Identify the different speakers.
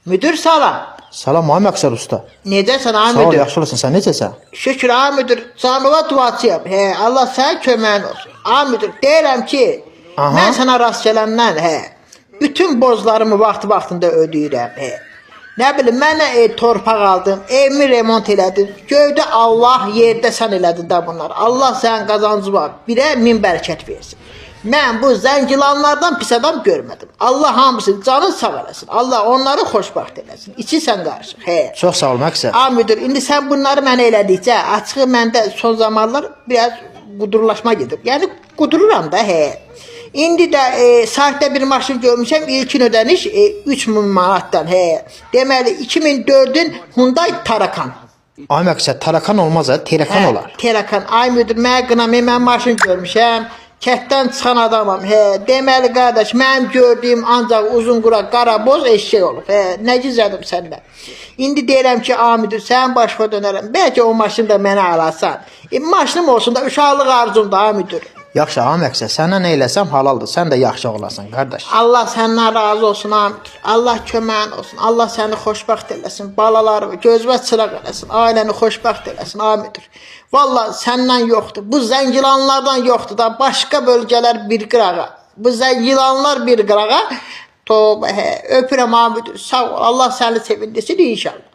Speaker 1: Müdür salam.
Speaker 2: Salam ay Məqsəd usta.
Speaker 1: Necəsən ay
Speaker 2: Sağ ol,
Speaker 1: müdür?
Speaker 2: yaxşı olasın. Sən necəsən?
Speaker 1: Şükür ay müdür. Camiva duacıyam. Allah sənin köməyin olsun. Ay müdür, deyirəm ki,
Speaker 2: Aha.
Speaker 1: mən sənə rast gələndən, bütün borclarımı vaxtında ödəyirəm. Nə bilim, mənə torpaq aldın, evimi remont elədin. Göydə Allah, yerdə sən elədin də bunlar. Allah sənin qazancı var. Birə min bərəkət versin. Mən bu zəngilanlardan pis adam görmədim. Allah hamısını canın sağ eləsin. Allah onları xoşbaxt eləsin. İçisən qarışıq.
Speaker 2: Çox sağ ol Məqsəd.
Speaker 1: Ay müdür, indi sən bunları mənə elədikcə, açığı məndə son zamanlar biraz qudurlaşma gedir. Yəni qudururam da. İndi də saytda bir maşın görmüşəm, ilkin ödəniş 3000 manatdan. Deməli 2004-ün Hyundai Tarakan.
Speaker 2: Ay Məqsəd, Tarakan olmaz ha, Terakan olar.
Speaker 1: Terakan. Ay müdür, mənə qınamı, mən maşın görmüşəm. Kətdən çıxan adamam. Deməli qardaş, mənim gördüyüm ancaq uzun qura qaraboz eşək olub. Nə gizlədim səndən. İndi deyirəm ki, amidür, sən başıma dönərəm. Bəlkə o maşını da mənə alasan. Maşınım olsun da, uşaqlıq arzum da amidür.
Speaker 2: Yaxşı ay Məqsəd, sənə nə eləsəm halaldır. Sən də yaxşı olasan qardaş.
Speaker 1: Allah səndən razı olsun amidür. Allah köməyin olsun. Allah səni xoşbaxt eləsin. Balalarımı gözümə çıraq eləsin. Ailəni xoşbaxt eləsin amidür. Vallahi səndən yoxdur. Bu zəngilanlardan yoxdur da. Başqa bölgələr bir qırağa. Bu zəngilanlar bir qırağa. Tövbə, öpürəm amidür. Sağ ol. Allah səni sevindirsin inşallah.